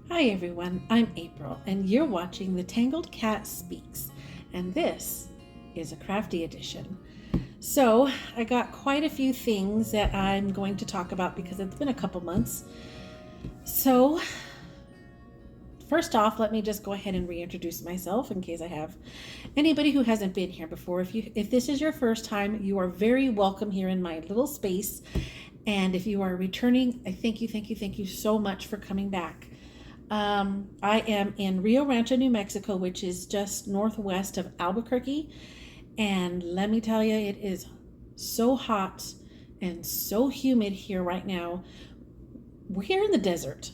Hi everyone, I'm April, and you're watching the Tangled Cat Speaks, and this is a crafty edition. So, I got quite a few things that I'm going to talk about because it's been a couple months. So, first off, let me just go ahead and reintroduce myself in case I have anybody who hasn't been here before. If this is your first time, you are very welcome here in my little space. And if you are returning, I thank you so much for coming back. I am in Rio Rancho, New Mexico, which is just northwest of Albuquerque. And let me tell you, it is so hot and so humid here right now. We're here in the desert,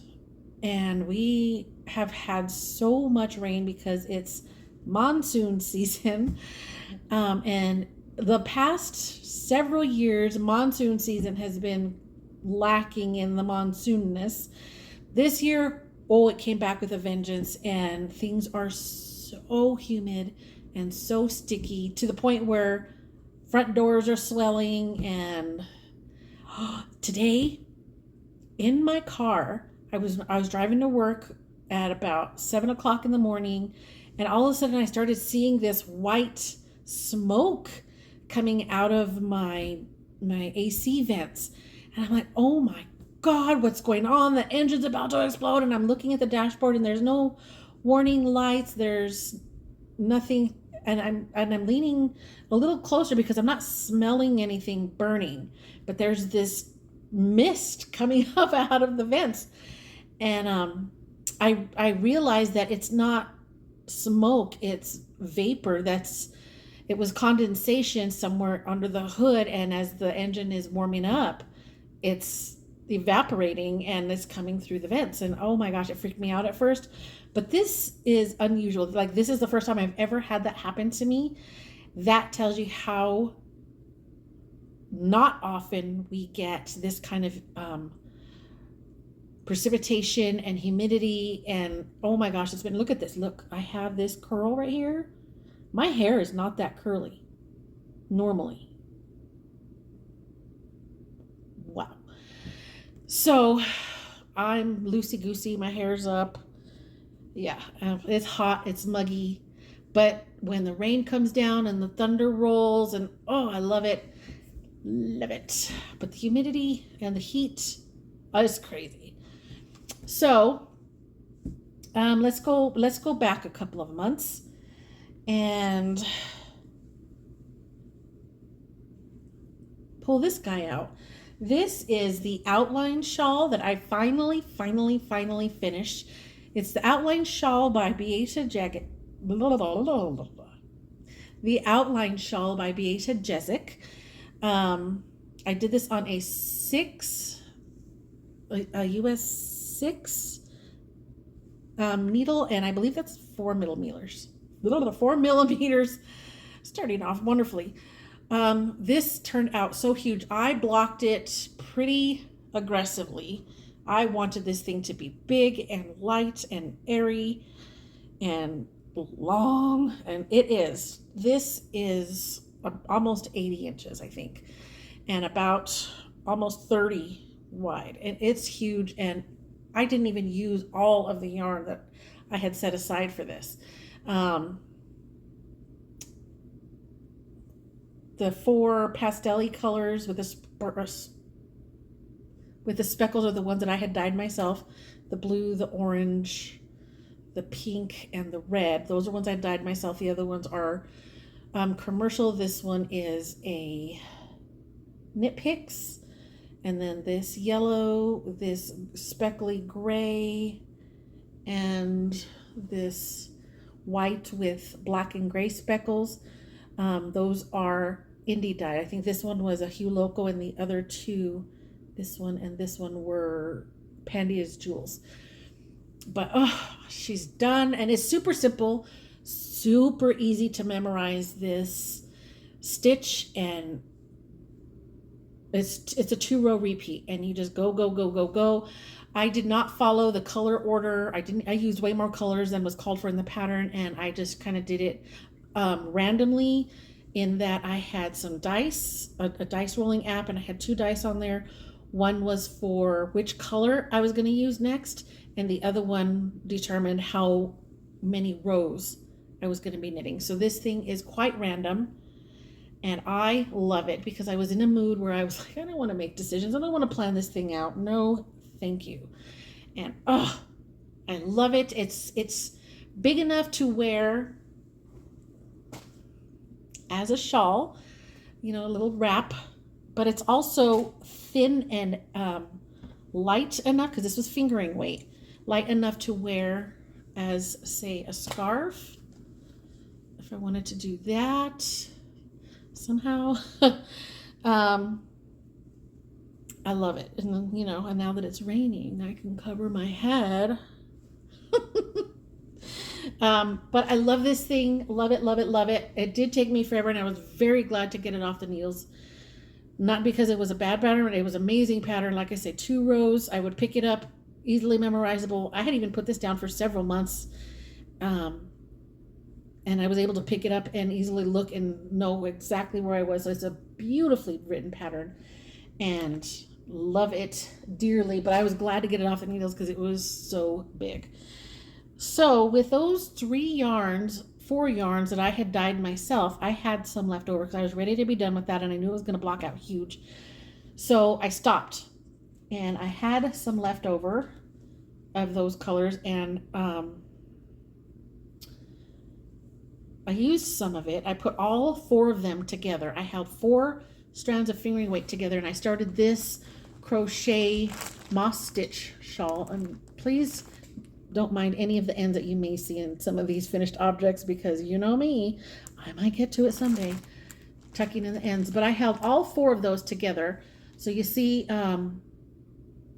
and we have had so much rain because it's monsoon season. And the past several years, monsoon season has been lacking in the monsoonness. This year, oh, it came back with a vengeance, and things are so humid and so sticky to the point where front doors are swelling. And today in my car, I was driving to work at about 7 o'clock in the morning, and all of a sudden I started seeing this white smoke coming out of my AC vents, and I'm like, oh my God, what's going on? The engine's about to explode. And I'm looking at the dashboard, and there's no warning lights. There's nothing. And I'm leaning a little closer because I'm not smelling anything burning, but there's this mist coming up out of the vents. And I realized that it's not smoke, it's vapor. It was condensation somewhere under the hood, and as the engine is warming up, it's evaporating and it's coming through the vents. And oh my gosh, it freaked me out at first, but this is unusual. Like, this is the first time I've ever had that happen to me. That tells you how not often we get this kind of precipitation and humidity. And oh my gosh, look at this. Look, I have this curl right here. My hair is not that curly normally. Wow. So I'm loosey-goosey, my hair's up. Yeah, it's hot, it's muggy. But when the rain comes down and the thunder rolls, and oh, I love it. Love it. But the humidity and the heat is crazy. So let's go back a couple of months and pull this guy out. This is the outline shawl that I finally finished. It's the outline shawl by Beata Jagged. The outline shawl by Beata Jezik. I did this on a US 6 needle, and I believe that's 4 millimeters. 4 millimeters, starting off wonderfully. This turned out so huge. I blocked it pretty aggressively. I wanted this thing to be big and light and airy and long, and it is. This is almost 80 inches, I think, and about almost 30 wide, and it's huge. And I didn't even use all of the yarn that I had set aside for this. The 4 pastel-y colors with the speckles are the ones that I had dyed myself. The blue, the orange, the pink, and the red. Those are ones I dyed myself. The other ones are commercial. This one is a Knit Picks. And then this yellow, this speckly gray, and this white with black and gray speckles. Those are indie dye. I think this one was a Hue Loco, and the other two, this one and this one, were Pandia's Jewels. But oh, she's done, and it's super simple, super easy to memorize this stitch, and it's a 2-row repeat, and you just go. I did not follow the color order. I used way more colors than was called for in the pattern, and I just kind of did it randomly, in that I had some dice, a dice rolling app, and I had 2 dice on there. One was for which color I was going to use next, and the other one determined how many rows I was going to be knitting. So this thing is quite random, and I love it because I was in a mood where I was like, I don't want to make decisions. I don't want to plan this thing out. No, thank you. And oh, I love it. It's big enough to wear as a shawl, you know, a little wrap, but it's also thin and light enough, because this was fingering weight, light enough to wear as, say, a scarf, if I wanted to do that somehow. I love it. And then, you know, and now that it's raining, I can cover my head. But I love this thing. Love it, love it, love it. It did take me forever, and I was very glad to get it off the needles. Not because it was a bad pattern, but it was an amazing pattern. Like I said, 2 rows. I would pick it up, easily memorizable. I had even put this down for several months. And I was able to pick it up and easily look and know exactly where I was. So it's a beautifully written pattern, and love it dearly. But I was glad to get it off the needles because it was so big. So with those 4 yarns that I had dyed myself, I had some left over because I was ready to be done with that, and I knew it was going to block out huge. So I stopped, and I had some left over of those colors, and I used some of it. I put all 4 of them together. I held 4 strands of fingering weight together, and I started this crochet moss stitch shawl. And please don't mind any of the ends that you may see in some of these finished objects, because you know me, I might get to it someday, tucking in the ends. But I held all 4 of those together. So you see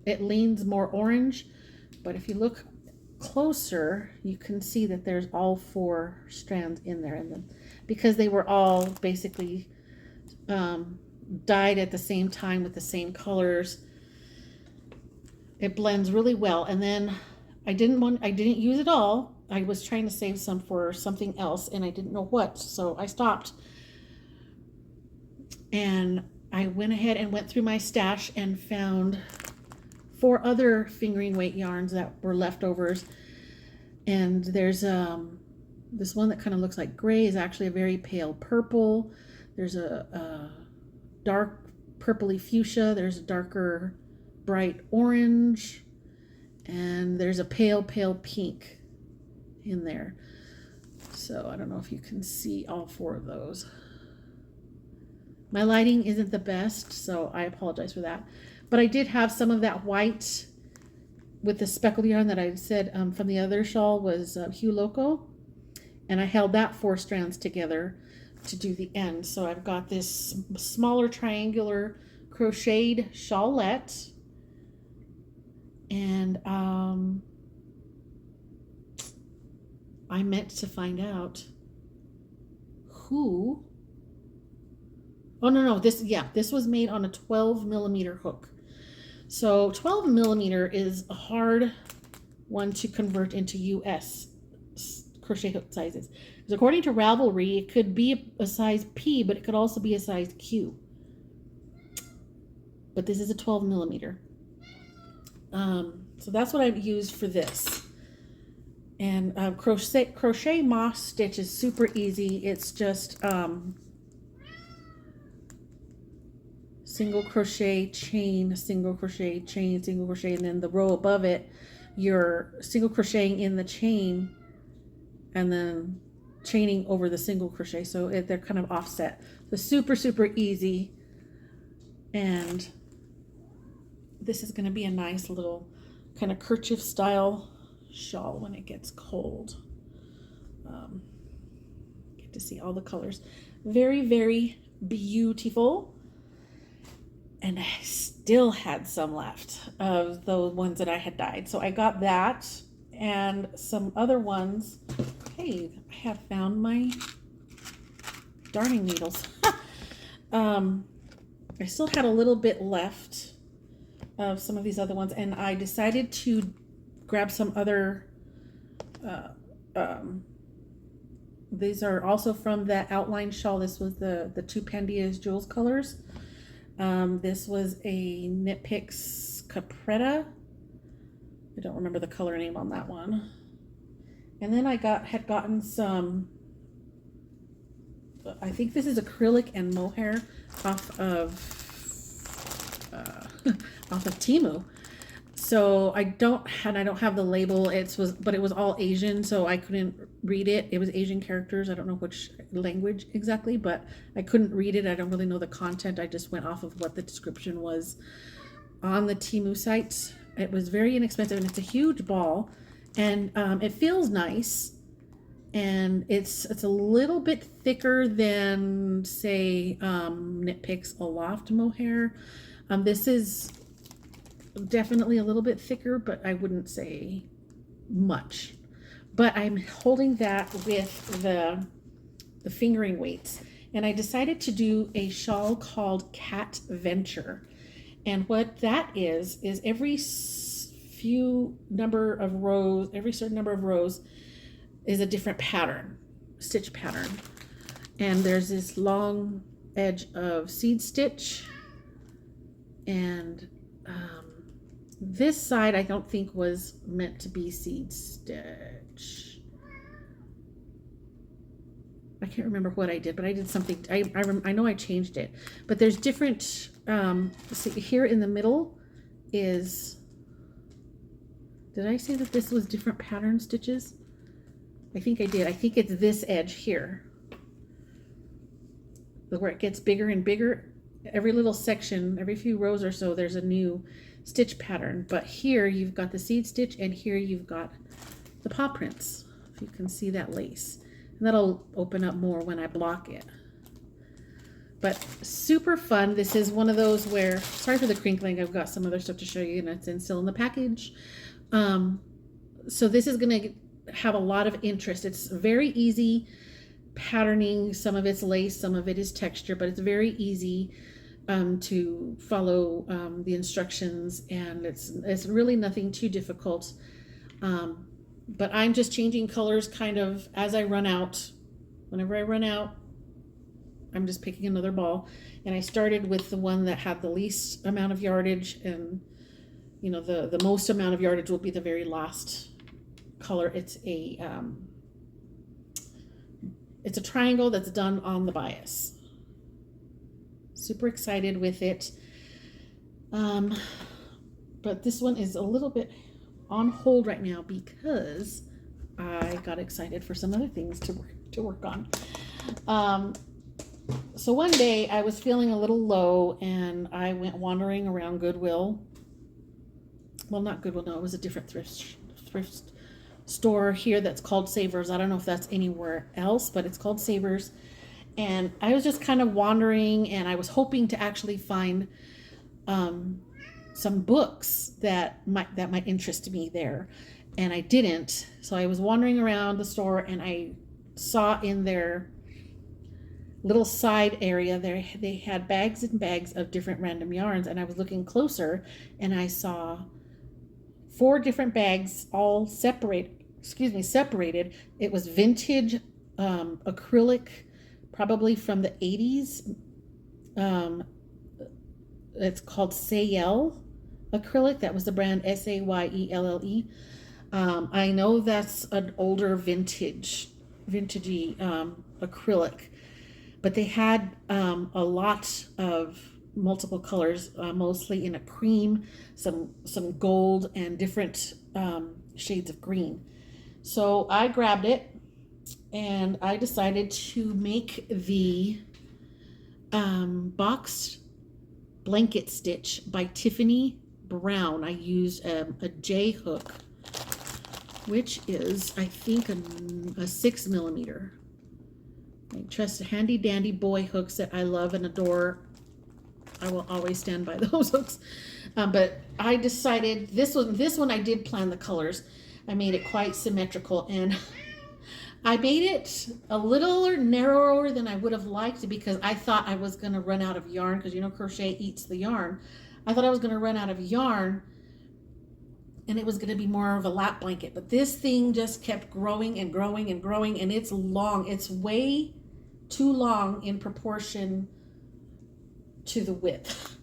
it leans more orange, but if you look closer, you can see that there's all 4 strands in there, and then because they were all basically dyed at the same time with the same colors, it blends really well. And then I didn't use it all. I was trying to save some for something else, and I didn't know what, so I stopped. And I went ahead and went through my stash and found 4 other fingering weight yarns that were leftovers. And there's this one that kind of looks like gray, is actually a very pale purple. There's a dark purpley fuchsia. There's a darker bright orange. And there's a pale pink in there. So I don't know if you can see all 4 of those. My lighting isn't the best, so I apologize for that. But I did have some of that white with the speckled yarn that I said from the other shawl was Hue Loco. And I held that 4 strands together to do the end. So I've got this smaller triangular crocheted shawlette. And I meant to find out who. Oh, no, this was made on a 12 millimeter hook. So 12 millimeter is a hard one to convert into US crochet hook sizes. Because according to Ravelry, it could be a size P, but it could also be a size Q. But this is a 12 millimeter. So that's what I've used for this. And crochet moss stitch is super easy. It's just single crochet, chain, single crochet, chain, single crochet, and then the row above it, you're single crocheting in the chain and then chaining over the single crochet. So they're kind of offset. So super easy. And this is going to be a nice little kind of kerchief style shawl when it gets cold. Get to see all the colors. Very beautiful. And I still had some left of those ones that I had dyed. So I got that and some other ones. Hey, I have found my darning needles. I still had a little bit left of some of these other ones, and I decided to grab some other these are also from that outline shawl. This was the 2 Pandias Jewels colors. This was a Knit Picks Capretta. I don't remember the color name on that one. And then I had gotten some, I think this is acrylic and mohair off of off of Temu. So I don't have the label. But it was all Asian, so I couldn't read it. It was Asian characters. I don't know which language exactly, but I couldn't read it. I don't really know the content. I just went off of what the description was on the Temu site. It was very inexpensive, and it's a huge ball, and it feels nice, and it's a little bit thicker than, say, Knit Picks Aloft mohair. This is definitely a little bit thicker, but I wouldn't say much. But I'm holding that with the fingering weights, and I decided to do a shawl called Cat Venture. And what that is every certain number of rows is a different pattern, stitch pattern. And there's this long edge of seed stitch, and this side I don't think was meant to be seed stitch. I can't remember what I did, but I did something. I know I changed it, but there's different. See, here in the middle is. Did I say that this was different pattern stitches? I think I did. I think it's this edge here, where it gets bigger and bigger. Every little section, every few rows or so, there's a new stitch pattern. But here you've got the seed stitch, and here you've got the paw prints. If you can see that lace. And that'll open up more when I block it. But super fun. This is one of those where, sorry for the crinkling, I've got some other stuff to show you, and it's still in the package. So this is going to have a lot of interest. It's very easy patterning. Some of it's lace, some of it is texture, but it's very easy to follow the instructions, and it's really nothing too difficult. But I'm just changing colors kind of as I run out. Whenever I run out, I'm just picking another ball. And I started with the one that had the least amount of yardage, and you know, the most amount of yardage will be the very last color. It's a triangle that's done on the bias. Super excited with it. But this one is a little bit on hold right now because I got excited for some other things to work on. So one day I was feeling a little low, and I went wandering around Goodwill. Well, not Goodwill, no, it was a different thrift store here that's called Savers. I don't know if that's anywhere else, but it's called Savers. And I was just kind of wandering, and I was hoping to actually find some books that might interest me there, and I didn't. So I was wandering around the store, and I saw in their little side area there they had bags and bags of different random yarns, and I was looking closer, and I saw 4 different bags, all separated. It was vintage acrylic, probably from the 80s. It's called Sayelle acrylic. That was the brand, Sayelle. I know that's an older vintagey acrylic, but they had a lot of multiple colors, mostly in a cream, some gold, and different shades of green. So I grabbed it, and I decided to make the boxed blanket stitch by Tiffany Brown. I used a J hook, which is, I think, a 6mm. I trust handy dandy boy hooks that I love and adore. I will always stand by those hooks. But I decided this one I did plan the colors. I made it quite symmetrical, and I made it a little narrower than I would have liked, because I thought I was going to run out of yarn, because you know crochet eats the yarn. I thought I was going to run out of yarn, and it was going to be more of a lap blanket. But this thing just kept growing and growing and growing, and it's long. It's way too long in proportion to the width.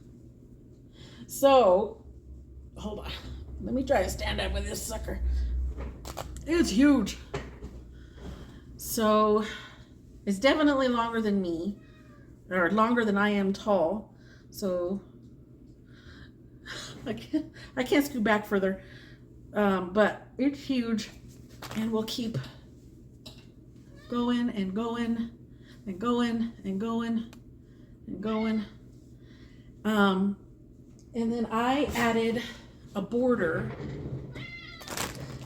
So, hold on. Let me try to stand up with this sucker. It's huge. So, it's definitely longer than me, or longer than I am tall. So, I can't scoot back further. But it's huge, and we'll keep going and going and going and going and going. And then I added a border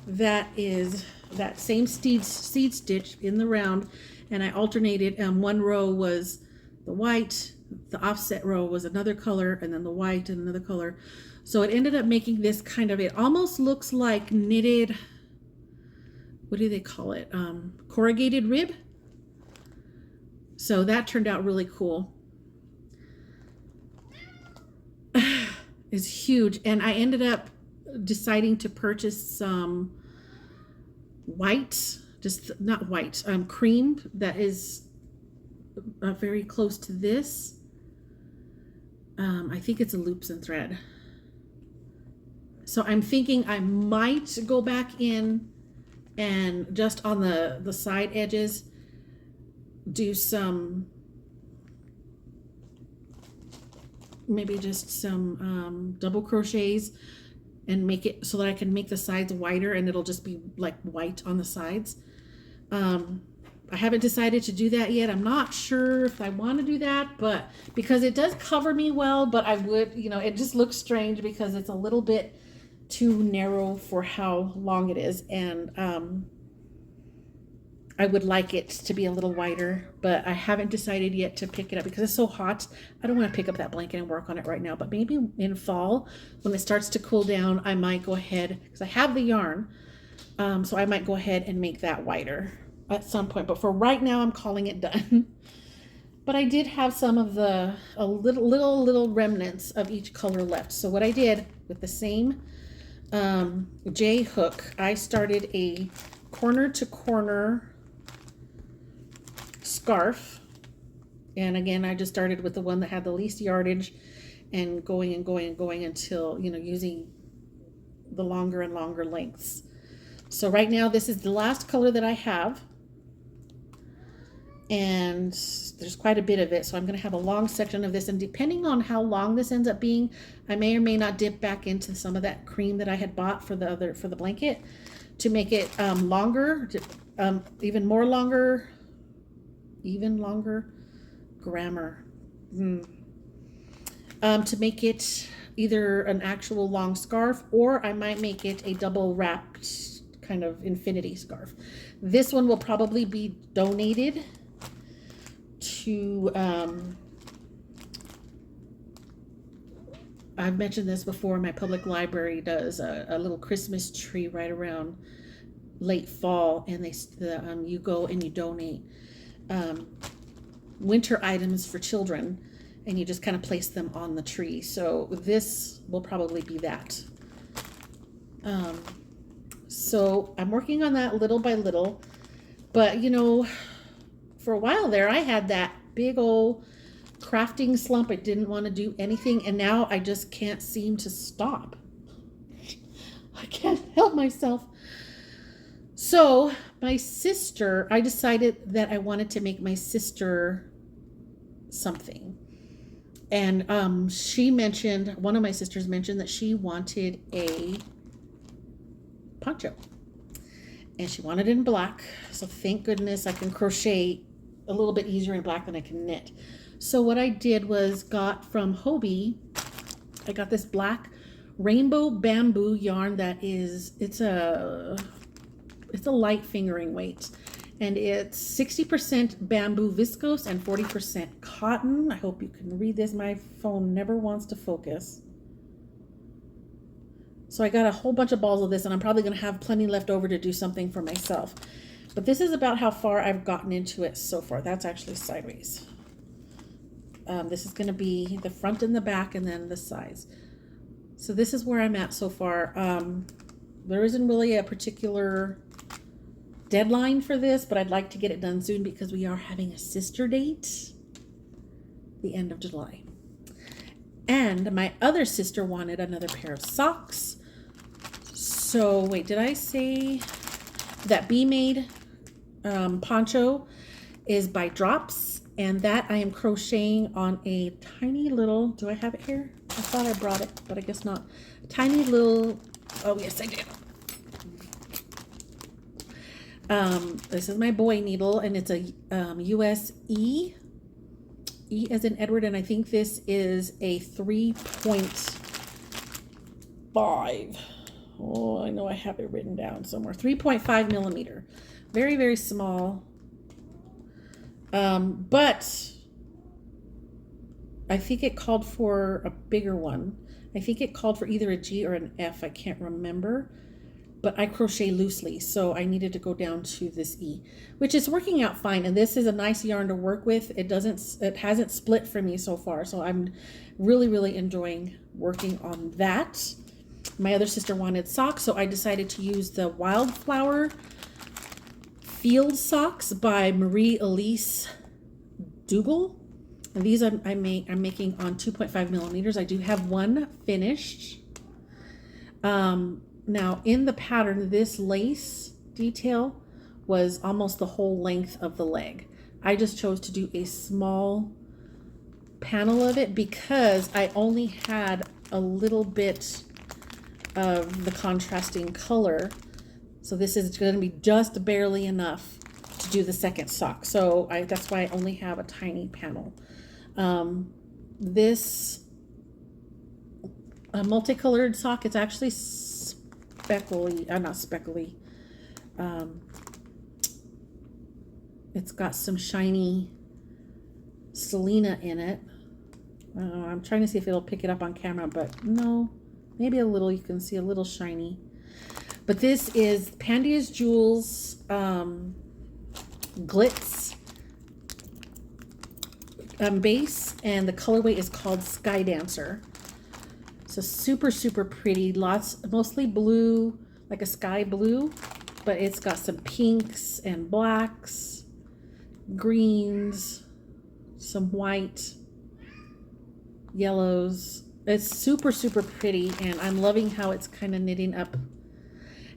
that is that same seed stitch in the round, and I alternated. One row was the white, the offset row was another color, and then the white and another color. So it ended up making this kind of, it almost looks like knitted, what do they call it? Corrugated rib. So that turned out really cool. It's huge. And I ended up deciding to purchase some white, just not white, cream that is very close to this. I think it's a loops and thread. So I'm thinking I might go back in and just on the side edges do some, maybe just some double crochets and make it so that I can make the sides wider and it'll just be like white on the sides. I haven't decided to do that yet. I'm not sure if I want to do that, but because it does cover me well, but I would, you know, it just looks strange because it's a little bit too narrow for how long it is. And I would like it to be a little wider, but I haven't decided yet to pick it up because it's so hot. I don't want to pick up that blanket and work on it right now, but maybe in fall when it starts to cool down, I might go ahead because I have the yarn. So I might go ahead and make that wider at some point, but for right now, I'm calling it done. But I did have some of the little remnants of each color left. So what I did with the same J hook, I started a corner to corner scarf, and again I just started with the one that had the least yardage and going and going and going until, you know, using the longer and longer lengths. So right now this is the last color that I have, and there's quite a bit of it, so I'm going to have a long section of this, and depending on how long this ends up being, I may or may not dip back into some of that cream that I had bought for the blanket to make it longer, even longer grammar, to make it either an actual long scarf, or I might make it a double wrapped kind of infinity scarf. This one will probably be donated to, I've mentioned this before, my public library does a little Christmas tree right around late fall, and you go and you donate winter items for children, and you just kind of place them on the tree. So this will probably be that. So I'm working on that little by little, but you know, for a while there I had that big old crafting slump. I didn't want to do anything, and now I just can't seem to stop. I can't help myself. So my sister, I decided that I wanted to make my sister something. And she mentioned, one of my sisters mentioned that she wanted a poncho. And she wanted it in black. So thank goodness I can crochet a little bit easier in black than I can knit. So what I did was got from Hobie, I got this black rainbow bamboo yarn that is, it's a light fingering weight, and it's 60% bamboo viscose and 40% cotton. I hope you can read this. My phone never wants to focus. So I got a whole bunch of balls of this, and I'm probably going to have plenty left over to do something for myself. But this is about how far I've gotten into it so far. That's actually sideways. This is going to be the front and the back, and then the sides. So this is where I'm at so far. There isn't really a particular deadline for this, but I'd like to get it done soon because we are having a sister date the end of July. And my other sister wanted another pair of socks. So wait, did I say that Bee Made poncho is by Drops? And that I am crocheting on a tiny little, do I have it here? I thought I brought it, but I guess not. Tiny little, oh yes I did. This is my boy needle, and it's a US E as in Edward, and I think this is a 3.5. Oh, I know I have it written down somewhere. 3.5 millimeter. Very, very small. But I think it called for a bigger one. I think it called for either a G or an F. I can't remember. But I crochet loosely, so I needed to go down to this E, which is working out fine. And this is a nice yarn to work with. It hasn't split for me so far, so I'm really, really enjoying working on that. My other sister wanted socks, so I decided to use the Wildflower Field Socks by Marie Elise Dougal. And these I'm making on 2.5 millimeters. I do have one finished. Now in the pattern, this lace detail was almost the whole length of the leg. I just chose to do a small panel of it because I only had a little bit of the contrasting color. So this is going to be just barely enough to do the second sock. So that's why I only have a tiny panel. This multicolored sock, it's actually speckly, not speckly. It's got some shiny Selena in it. I'm trying to see if it'll pick it up on camera, but no, maybe a little. You can see a little shiny. But this is Pandia's Jewels Glitz base, and the colorway is called Sky Dancer. So super, super pretty. Mostly blue, like a sky blue, but it's got some pinks and blacks, greens, some white, yellows. It's super, super pretty, and I'm loving how it's kind of knitting up.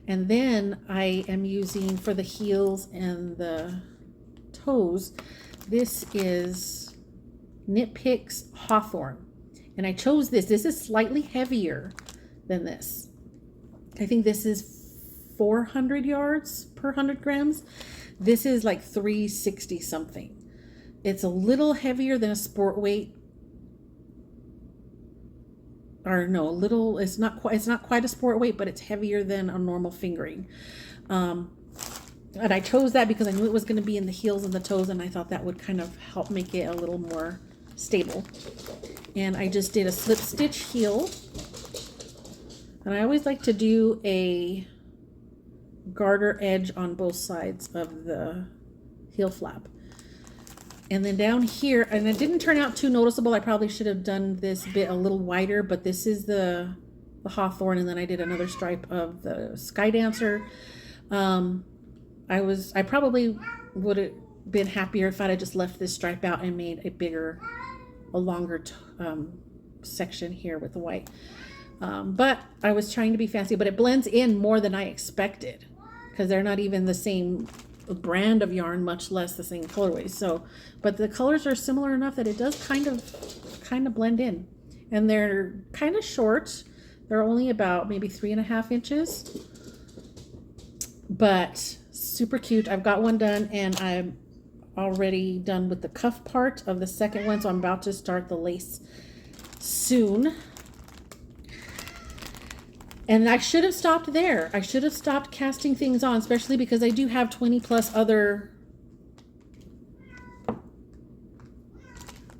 And then I am using, for the heels and the toes, this is Knit Picks Hawthorne. And I chose this. This is slightly heavier than this. I think this is 400 yards per 100 grams. This is like 360 something. It's a little heavier than a sport weight. Or no, it's not quite a sport weight, but it's heavier than a normal fingering. And I chose that because I knew it was going to be in the heels and the toes, and I thought that would kind of help make it a little more stable. And I just did a slip stitch heel, and I always like to do a garter edge on both sides of the heel flap. And then down here, and it didn't turn out too noticeable. I probably should have done this bit a little wider, but this is the Hawthorne, and then I did another stripe of the Sky Dancer. I probably would have been happier if I had just left this stripe out and made a longer section here with the white. But I was trying to be fancy, but it blends in more than I expected because they're not even the same brand of yarn, much less the same colorways. So, but the colors are similar enough that it does kind of blend in, and they're kind of short. They're only about maybe 3.5 inches, but super cute. I've got one done, and I'm already done with the cuff part of the second one, so I'm about to start the lace soon. And I should have stopped there. I should have stopped casting things on, especially because I do have 20 plus other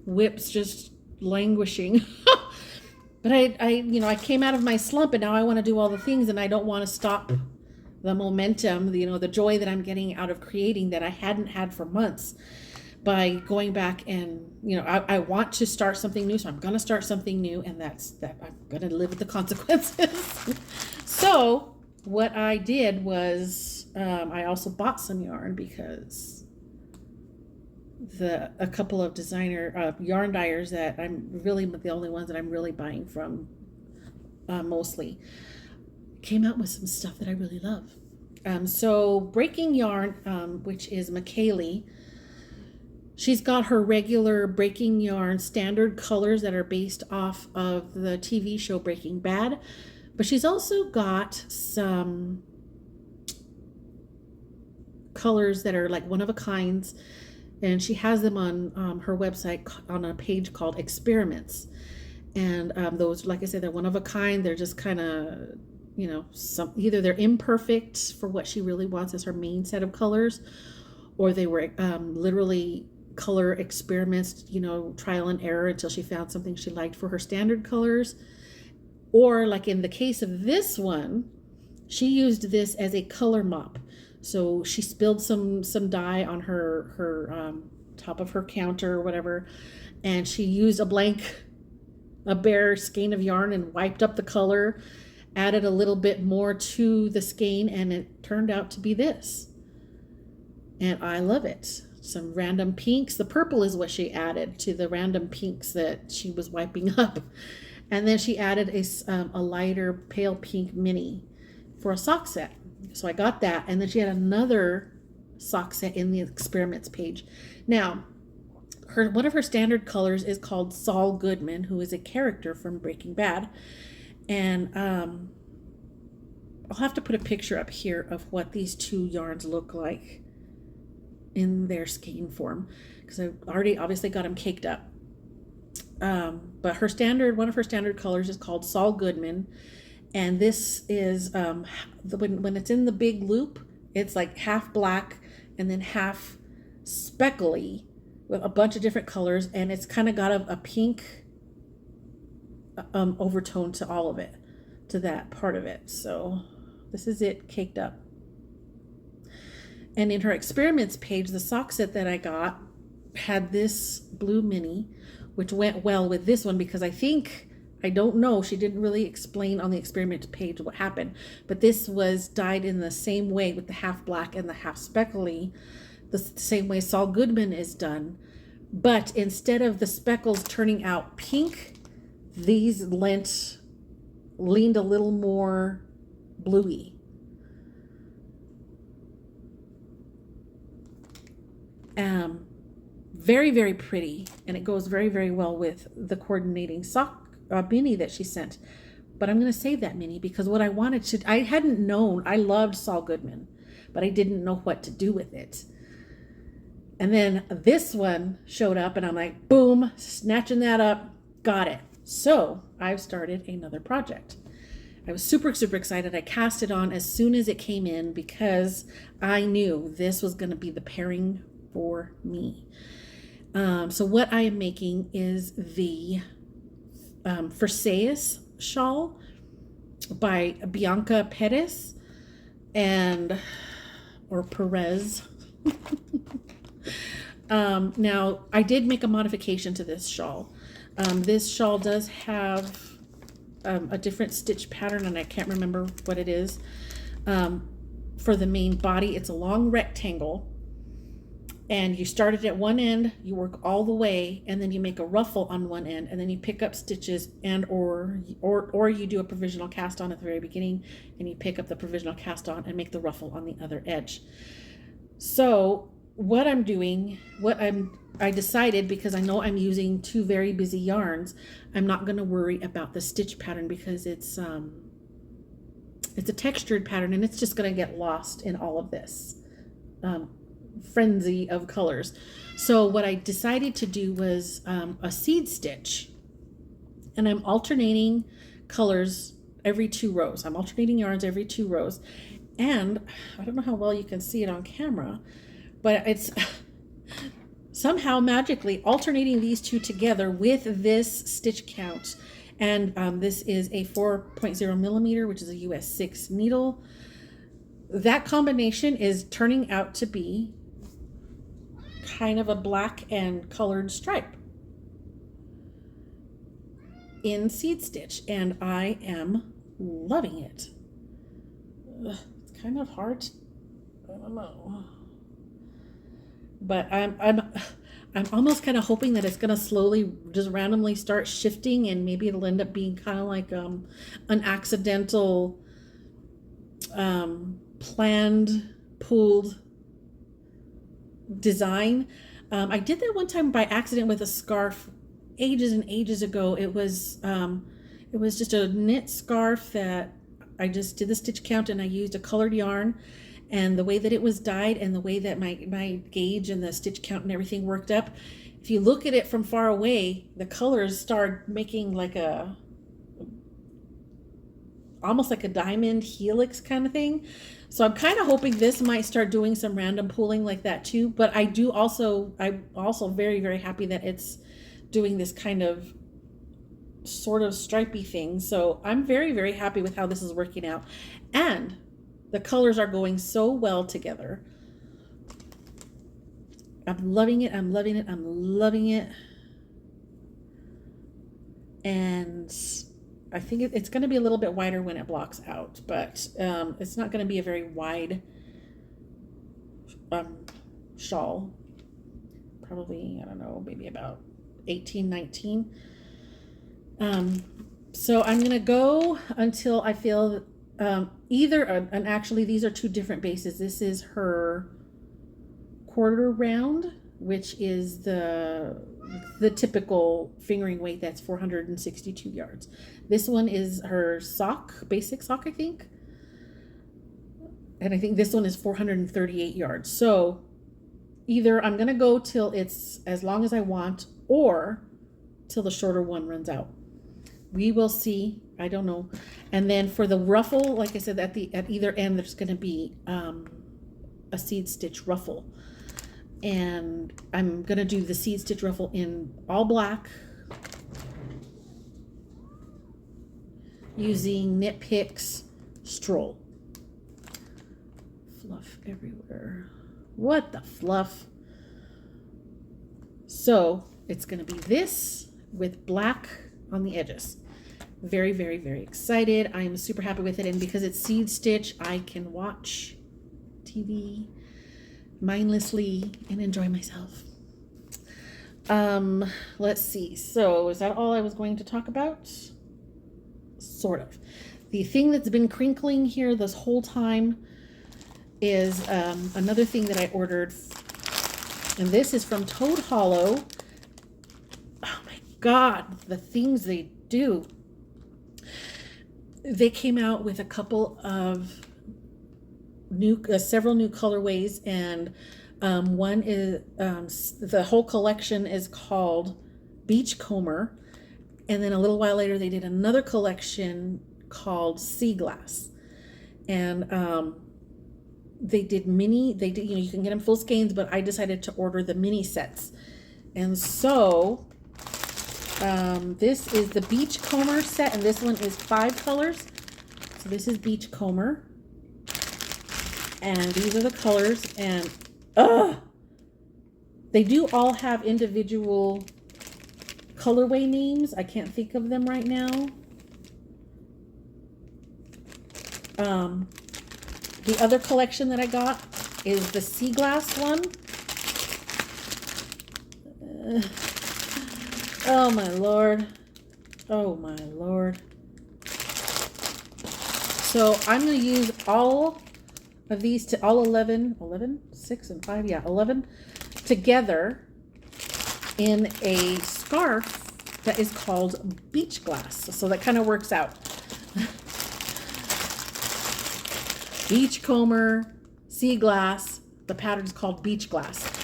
whips just languishing. But I came out of my slump, and now I want to do all the things, and I don't want to stop the momentum, the joy that I'm getting out of creating that I hadn't had for months, by going back and, I want to start something new, so I'm going to start something new, and that's that. I'm going to live with the consequences. So what I did was I also bought some yarn because a couple of designer yarn dyers that I'm really the only ones that I'm really buying from, mostly, came out with some stuff that I really love. So Breaking Yarn, which is McKaylee, she's got her regular Breaking Yarn standard colors that are based off of the TV show Breaking Bad, but she's also got some colors that are like one of a kinds, and she has them on her website on a page called Experiments. And those, like I said, they're one of a kind. They're just kind of, some either they're imperfect for what she really wants as her main set of colors, or they were literally color experiments, trial and error until she found something she liked for her standard colors. Or like in the case of this one, she used this as a color mop. So she spilled some dye on her top of her counter or whatever, and she used a bare skein of yarn and wiped up the color, added a little bit more to the skein, and it turned out to be this. And I love it. Some random pinks. The purple is what she added to the random pinks that she was wiping up. And then she added a lighter pale pink mini for a sock set. So I got that. And then she had another sock set in the Experiments page. Now, one of her standard colors is called Saul Goodman, who is a character from Breaking Bad. And I'll have to put a picture up here of what these two yarns look like in their skein form, because I've already obviously got them caked up. But one of her standard colors is called Saul Goodman, and this is when it's in the big loop, it's like half black and then half speckly with a bunch of different colors, and it's kind of got a pink overtone to all of it, to that part of it. So this is it caked up. And in her Experiments page, the sock set that I got had this blue mini, which went well with this one, because I don't know, she didn't really explain on the Experiment page what happened, but this was dyed in the same way with the half black and the half speckly, the same way Saul Goodman is done. But instead of the speckles turning out pink, these leaned a little more bluey. Very, very pretty, and it goes very, very well with the coordinating sock mini that she sent. But I'm going to save that mini because what I hadn't known, I loved Saul Goodman, but I didn't know what to do with it. And then this one showed up, and I'm like, boom, snatching that up, got it. So I've started another project. I was super, super excited. I cast it on as soon as it came in because I knew this was going to be the pairing for me. So what I am making is the Versailles shawl by Bianca Perez or Perez. Now I did make a modification to this shawl. This shawl does have a different stitch pattern, and I can't remember what it is. For the main body, it's a long rectangle, and you start it at one end, you work all the way, and then you make a ruffle on one end, and then you pick up stitches or you do a provisional cast on at the very beginning, and you pick up the provisional cast on and make the ruffle on the other edge. So what I'm doing, I decided, because I know I'm using two very busy yarns, I'm not going to worry about the stitch pattern because it's a textured pattern, and it's just going to get lost in all of this frenzy of colors. So what I decided to do was a seed stitch, and I'm alternating colors every 2 rows. I'm alternating yarns every 2 rows, and I don't know how well you can see it on camera, but it's somehow magically alternating these two together with this stitch count. And this is a 4.0 millimeter, which is a US 6 needle. That combination is turning out to be kind of a black and colored stripe in seed stitch, and I am loving it. It's kind of hard, I don't know, but I'm almost kind of hoping that it's going to slowly just randomly start shifting, and maybe it'll end up being kind of like an accidental planned pulled design. I did that one time by accident with a scarf ages and ages ago. It was just a knit scarf that I just did the stitch count, and I used a colored yarn, and the way that it was dyed and the way that my gauge and the stitch count and everything worked up, if you look at it from far away, the colors start making like almost like a diamond helix kind of thing. So I'm kind of hoping this might start doing some random pulling like that too. But I'm also very, very happy that it's doing this kind of sort of stripy thing. So I'm very, very happy with how this is working out. And the colors are going so well together. I'm loving it. I'm loving it. I'm loving it. And I think it's going to be a little bit wider when it blocks out, but it's not going to be a very wide shawl. Probably, I don't know, maybe about 18, 19. So I'm going to go until I feel and actually these are two different bases. This is her quarter round, which is the typical fingering weight, that's 462 yards. This one is her basic sock, I think. And I think this one is 438 yards. So either I'm going to go till it's as long as I want, or till the shorter one runs out. We will see. I don't know. And then for the ruffle, like I said, at either end, there's going to be a seed stitch ruffle. And I'm going to do the seed stitch ruffle in all black using Knit Picks Stroll. Fluff everywhere. What the fluff? So it's going to be this with black on the edges. Very, very, very excited. I'm super happy with it. And because it's seed stitch, I can watch TV mindlessly and enjoy myself. Let's see. So is that all I was going to talk about? Sort of. The thing that's been crinkling here this whole time is another thing that I ordered. And this is from Toad Hollow. Oh my God, the things they do. They came out with a couple of several new colorways, and one is the whole collection is called Beachcomber, and then a little while later they did another collection called Sea Glass, and they did you can get them full skeins, but I decided to order the mini sets. And so this is the Beachcomber set, and this one is 5 colors. So this is Beachcomber, and these are the colors, and they do all have individual colorway names. I can't think of them right now. The other collection that I got is the Sea Glass one. Oh my Lord. Oh my Lord. So I'm going to use all of these, all 11, 6 and 5, yeah, 11 together in a scarf that is called Beach Glass. So that kind of works out. Beachcomber, Sea Glass, the pattern's called Beach Glass.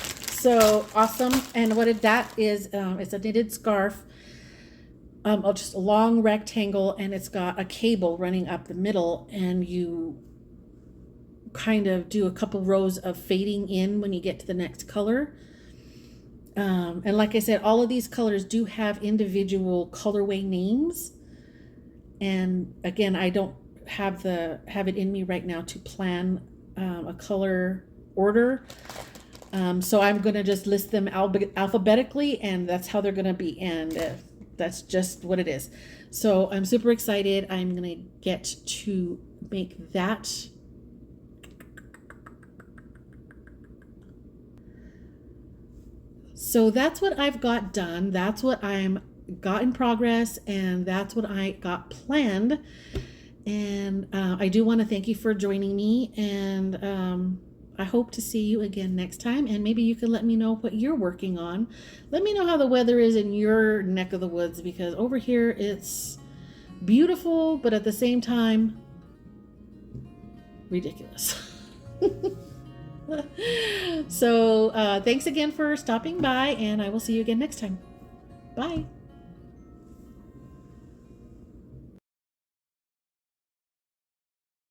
So awesome. And what that is, it's a knitted scarf, just a long rectangle, and it's got a cable running up the middle, and you kind of do a couple rows of fading in when you get to the next color. And like I said, all of these colors do have individual colorway names. And again, I don't have it in me right now to plan a color order. So I'm going to just list them alphabetically, and that's how they're going to be. And that's just what it is. So I'm super excited. I'm going to get to make that. So that's what I've got done. That's what I'm got in progress, and that's what I got planned. And I do want to thank you for joining me, and I hope to see you again next time. And maybe you can let me know what you're working on. Let me know how the weather is in your neck of the woods, because over here it's beautiful, but at the same time, ridiculous. So thanks again for stopping by, and I will see you again next time. Bye.